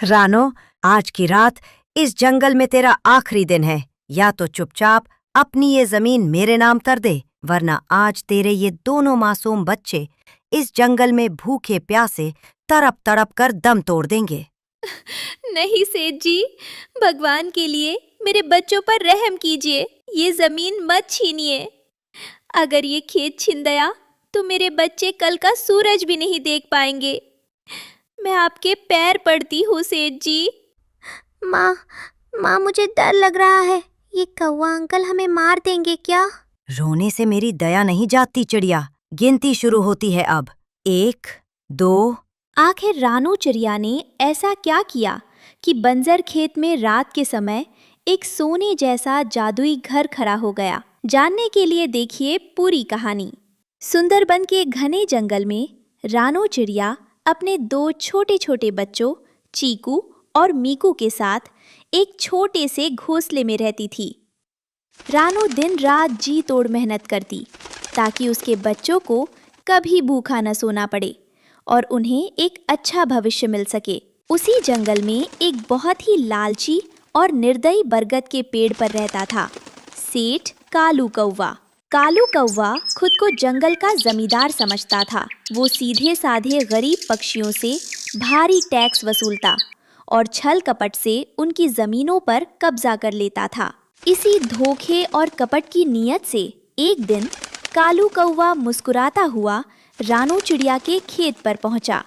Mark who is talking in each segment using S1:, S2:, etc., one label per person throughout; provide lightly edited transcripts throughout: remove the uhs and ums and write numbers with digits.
S1: रानो, आज की रात इस जंगल में तेरा आखिरी दिन है। या तो चुपचाप अपनी ये जमीन मेरे नाम कर दे, वरना आज तेरे ये दोनों मासूम बच्चे इस जंगल में भूखे प्यासे तड़प तड़प कर दम तोड़ देंगे।
S2: नहीं सेठ जी, भगवान के लिए मेरे बच्चों पर रहम कीजिए। ये जमीन मत छीनिए। अगर ये खेत छिन गया तो मेरे बच्चे कल का सूरज भी नहीं देख पाएंगे। मैं आपके पैर पड़ती हूँ सेठ जी।
S3: माँ, माँ मुझे डर लग रहा है। ये कौवा अंकल हमें मार देंगे क्या?
S1: रोने से मेरी दया नहीं जाती चिड़िया। गिनती शुरू होती है अब। 1, 2।
S2: आखिर रानू चिड़िया ने ऐसा क्या किया कि बंजर खेत में रात के समय एक सोने जैसा जादुई घर खड़ा हो गया? जानने के लिए देखिए पूरी कहानी। सुंदरबन के घने जंगल में रानू चिड़िया अपने 2 छोटे छोटे बच्चों चीकू और मीकू के साथ एक छोटे से घोंसले में रहती थी। रानू दिन रात जी तोड़ मेहनत करती ताकि उसके बच्चों को कभी भूखा न सोना पड़े और उन्हें एक अच्छा भविष्य मिल सके। उसी जंगल में एक बहुत ही लालची और निर्दयी बरगद के पेड़ पर रहता था सेठ कालू कौवा। कालू कौवा खुद को जंगल का जमींदार समझता था। वो सीधे साधे गरीब पक्षियों से भारी टैक्स वसूलता और छल कपट से उनकी जमीनों पर कब्जा कर लेता था। इसी धोखे और कपट की नीयत से एक दिन कालू कौवा मुस्कुराता हुआ रानू चिड़िया के खेत पर पहुंचा।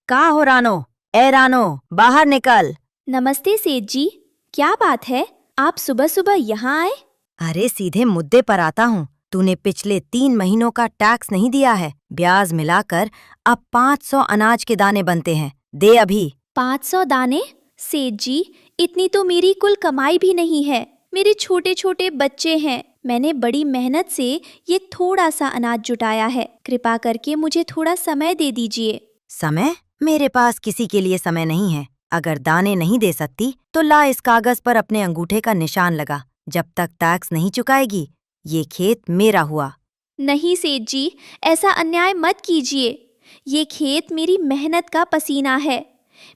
S1: कहाँ हो रानो? ए रानो, बाहर निकल।
S2: नमस्ते सेठ जी, क्या बात है? आप सुबह सुबह यहाँ आए?
S1: अरे सीधे मुद्दे पर आता हूँ। तूने पिछले 3 महीनों का टैक्स नहीं दिया है। ब्याज मिलाकर अब 500 अनाज के दाने बनते हैं। दे अभी।
S2: 500 दाने? सेठ जी, इतनी तो मेरी कुल कमाई भी नहीं है। मेरे छोटे छोटे बच्चे हैं। मैंने बड़ी मेहनत से ये थोड़ा सा अनाज जुटाया है। कृपा करके मुझे थोड़ा समय दे दीजिए।
S1: समय? मेरे पास किसी के लिए समय नहीं है। अगर दाने नहीं दे सकती तो ला इस कागज पर अपने अंगूठे का निशान लगा। जब तक टैक्स नहीं चुकाएगी ये खेत मेरा हुआ।
S2: नहीं सेठ जी, ऐसा अन्याय मत कीजिए। ये खेत मेरी मेहनत का पसीना है।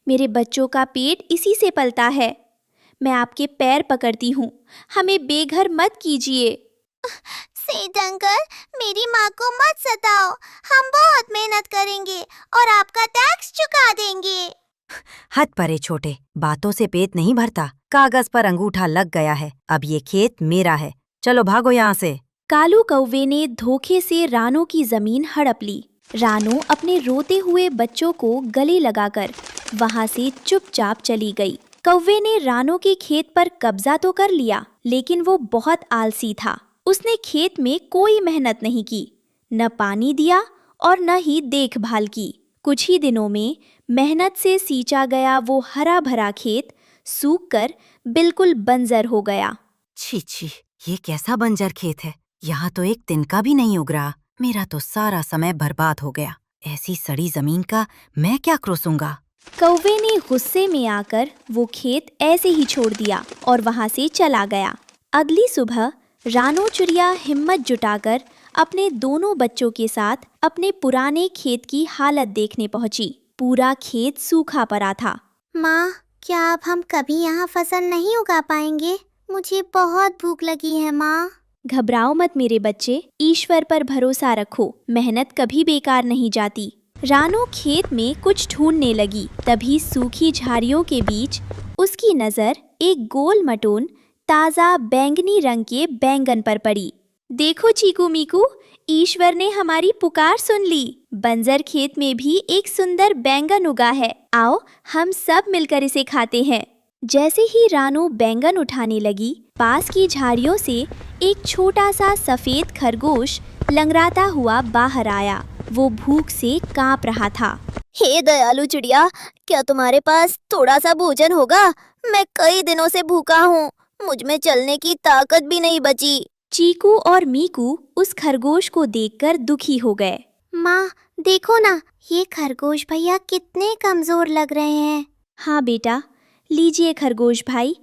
S2: मेरे बच्चों का पेट इसी से पलता है। मैं आपके पैर पकड़ती हूँ, हमें बेघर मत कीजिए।
S3: सेठ अंकल, मेरी माँ को मत सताओ। हम बहुत मेहनत करेंगे और आपका टैक्स चुका देंगे।
S1: हद परे छोटे, बातों से पेट नहीं भरता। कागज पर अंगूठा लग गया है। अब ये खेत मेरा है। चलो भागो यहाँ से।
S2: कालू कौवे ने धोखे से रानू की जमीन हड़प ली। रानू अपने रोते हुए बच्चों को गले लगाकर वहां से चुपचाप चली गई। कौवे ने रानू के खेत पर कब्जा तो कर लिया, लेकिन वो बहुत आलसी था। उसने खेत में कोई मेहनत नहीं की, न पानी दिया और न ही देखभाल की। कुछ ही दिनों में मेहनत से सींचा गया वो हरा भरा खेत सूखकर बिल्कुल बंजर हो गया।
S1: छी छी, ये कैसा बंजर खेत है। यहाँ तो एक तिनका भी नहीं उग रहा। मेरा तो सारा समय बर्बाद हो गया। ऐसी सड़ी जमीन का मैं क्या क्रोसूंगा।
S2: कौवे ने गुस्से में आकर वो खेत ऐसे ही छोड़ दिया और वहां से चला गया। अगली सुबह रानू चिड़िया हिम्मत जुटाकर अपने दोनों बच्चों के साथ अपने पुराने खेत की हालत देखने पहुंची। पूरा खेत सूखा पड़ा था।
S3: माँ, क्या अब हम कभी यहाँ फसल नहीं उगा पाएंगे? मुझे बहुत भूख लगी है माँ।
S2: घबराओ मत मेरे बच्चे, ईश्वर पर भरोसा रखो। मेहनत कभी बेकार नहीं जाती। रानू खेत में कुछ ढूंढने लगी। तभी सूखी झाड़ियों के बीच उसकी नजर एक गोल मटोन ताजा बैंगनी रंग के बैंगन पर पड़ी। देखो चीकू मीकू, ईश्वर ने हमारी पुकार सुन ली। बंजर खेत में भी एक सुंदर बैंगन उगा है। आओ हम सब मिलकर इसे खाते हैं। जैसे ही रानू बैंगन उठाने लगी, पास की झाड़ियों से एक छोटा सा सफेद खरगोश लंगड़ाता हुआ बाहर आया। वो भूख से कांप रहा था।
S3: हे दयालु चिड़िया, क्या तुम्हारे पास थोड़ा सा भोजन होगा? मैं कई दिनों से भूखा हूँ। मुझ में चलने की ताकत भी नहीं बची।
S2: चीकू और मीकू उस खरगोश को देखकर दुखी हो गए।
S3: माँ देखो ना, ये खरगोश भैया कितने कमजोर लग रहे हैं।
S2: हाँ बेटा, लीजिए खरगोश भाई,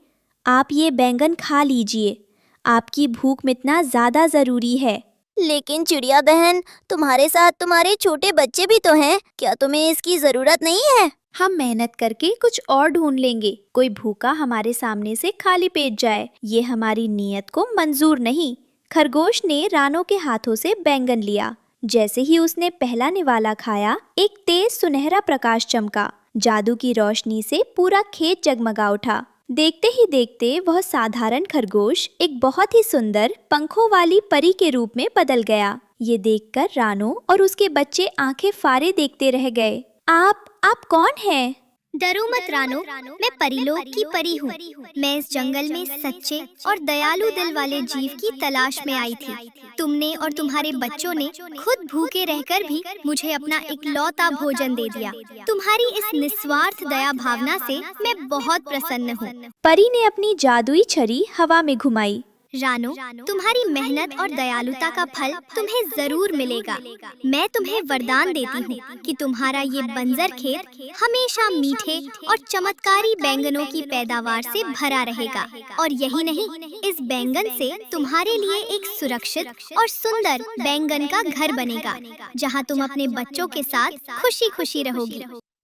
S2: आप ये बैंगन खा लीजिए। आपकी भूख मिटना ज्यादा जरूरी है।
S3: लेकिन चिड़िया बहन, तुम्हारे साथ तुम्हारे छोटे बच्चे भी तो हैं। क्या तुम्हें इसकी जरूरत नहीं है?
S2: हम मेहनत करके कुछ और ढूंढ लेंगे, कोई भूखा हमारे सामने से खाली पेट जाए, ये हमारी नीयत को मंजूर नहीं। खरगोश ने रानो के हाथों से बैंगन लिया। जैसे ही उसने पहला निवाला खाया, एक तेज सुनहरा प्रकाश चमका। जादू की रोशनी से पूरा खेत जगमगा उठा। देखते ही देखते वह साधारण खरगोश एक बहुत ही सुंदर पंखों वाली परी के रूप में बदल गया। ये देखकर रानो और उसके बच्चे आंखें फाड़े देखते रह गए। आप कौन हैं?
S4: डरो मत रानो, मैं परीलोक की परी हूँ। मैं इस जंगल में सच्चे और दयालु दिल वाले जीव की तलाश में आई थी। तुमने और तुम्हारे बच्चों ने खुद भूखे रहकर भी मुझे अपना इकलौता भोजन दे दिया। तुम्हारी इस निस्वार्थ दया भावना से मैं बहुत प्रसन्न हूँ।
S2: परी ने अपनी जादुई छड़ी हवा में घुमाई।
S4: रानो, तुम्हारी मेहनत और दयालुता का फल तुम्हें जरूर मिलेगा। मैं तुम्हें वरदान देती हूँ कि तुम्हारा ये बंजर खेत हमेशा मीठे और चमत्कारी बैंगनों की पैदावार से भरा रहेगा। और यही नहीं, इस बैंगन से तुम्हारे लिए एक सुरक्षित और सुंदर बैंगन का घर बनेगा, जहाँ तुम अपने बच्चों के साथ खुशी खुशी रहोगी।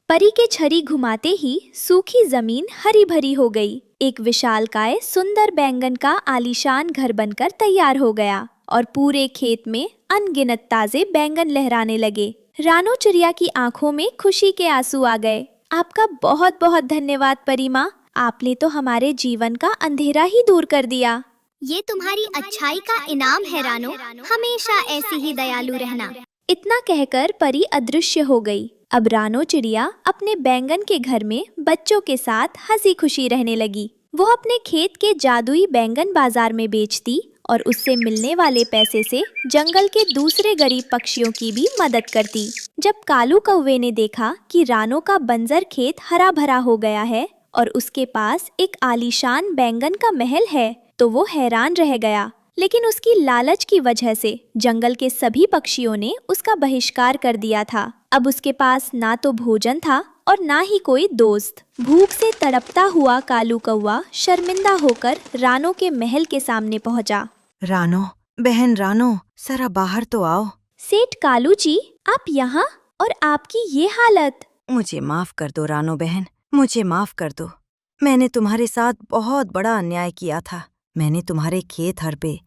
S2: परी के छड़ी घुमाते ही सूखी जमीन हरी भरी हो गई। एक विशालकाय सुंदर बैंगन का आलीशान घर बनकर तैयार हो गया और पूरे खेत में अनगिनत ताजे बैंगन लहराने लगे। रानो चिड़िया की आंखों में खुशी के आंसू आ गए। आपका बहुत बहुत धन्यवाद परी माँ, आपने तो हमारे जीवन का अंधेरा ही दूर कर दिया।
S4: ये तुम्हारी अच्छाई का इनाम है रानो, हमेशा ऐसी ही दयालु रहना।
S2: इतना कहकर परी अदृश्य हो गई। अब रानो चिड़िया अपने बैंगन के घर में बच्चों के साथ हंसी खुशी रहने लगी। वो अपने खेत के जादुई बैंगन बाजार में बेचती और उससे मिलने वाले पैसे से जंगल के दूसरे गरीब पक्षियों की भी मदद करती। जब कालू कौवे ने देखा कि रानो का बंजर खेत हरा भरा हो गया है और उसके पास एक आलीशान बैंगन का महल है, तो वो हैरान रह गया। लेकिन उसकी लालच की वजह से जंगल के सभी पक्षियों ने उसका बहिष्कार कर दिया था। अब उसके पास ना तो भोजन था और ना ही कोई दोस्त। भूख से तड़पता हुआ कालू कौवा शर्मिंदा होकर रानो के महल के सामने पहुंचा।
S1: रानो, बहन रानो, जरा बाहर तो आओ।
S2: सेठ कालू जी, आप यहाँ और आपकी ये हालत।
S1: मुझे माफ कर दो रानो बहन, मुझे माफ कर दो। मैंने तुम्हारे साथ बहुत बड़ा अन्याय किया था। मैंने तुम्हारे खेत हड़पे,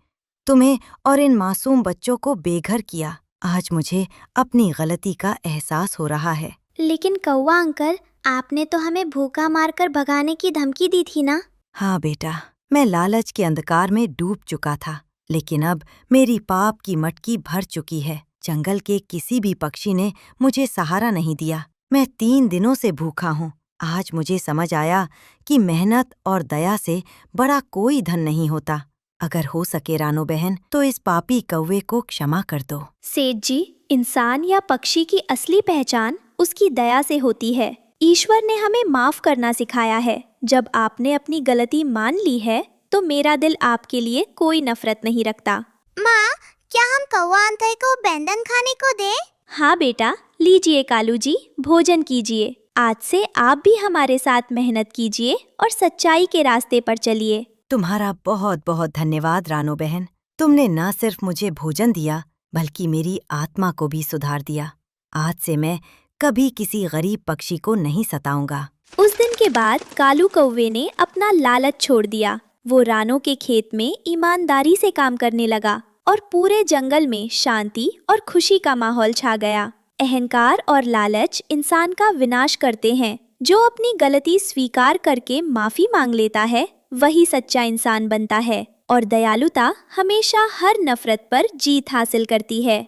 S1: तुम्हें और इन मासूम बच्चों को बेघर किया। आज मुझे अपनी गलती का एहसास हो रहा है।
S4: लेकिन कौवा अंकल, आपने तो हमें भूखा मारकर भगाने की धमकी दी थी ना?
S1: हाँ बेटा, मैं लालच के अंधकार में डूब चुका था, लेकिन अब मेरी पाप की मटकी भर चुकी है। जंगल के किसी भी पक्षी ने मुझे सहारा नहीं दिया। मैं 3 दिनों से भूखा हूँ। आज मुझे समझ आया कि मेहनत और दया से बड़ा कोई धन नहीं होता। अगर हो सके रानो बहन, तो इस पापी कौवे को क्षमा कर दो।
S2: सेठ जी, इंसान या पक्षी की असली पहचान उसकी दया से होती है। ईश्वर ने हमें माफ करना सिखाया है। जब आपने अपनी गलती मान ली है, तो मेरा दिल आपके लिए कोई नफरत नहीं रखता।
S4: माँ, क्या हम कौवा अंकल को बैंगन खाने को दें?
S2: हाँ बेटा, लीजिए कालू जी, भोजन कीजिए। आज से आप भी हमारे साथ मेहनत कीजिए और सच्चाई के रास्ते पर चलिए।
S1: तुम्हारा बहुत बहुत धन्यवाद रानो बहन। तुमने न सिर्फ मुझे भोजन दिया, बल्कि मेरी आत्मा को भी सुधार दिया। आज से मैं कभी किसी गरीब पक्षी को नहीं सताऊंगा।
S2: उस दिन के बाद कालू कौवे ने अपना लालच छोड़ दिया। वो रानो के खेत में ईमानदारी से काम करने लगा और पूरे जंगल में शांति और खुशी का माहौल छा गया। अहंकार और लालच इंसान का विनाश करते हैं। जो अपनी गलती स्वीकार करके माफी मांग लेता है, वही सच्चा इंसान बनता है और दयालुता हमेशा हर नफरत पर जीत हासिल करती है।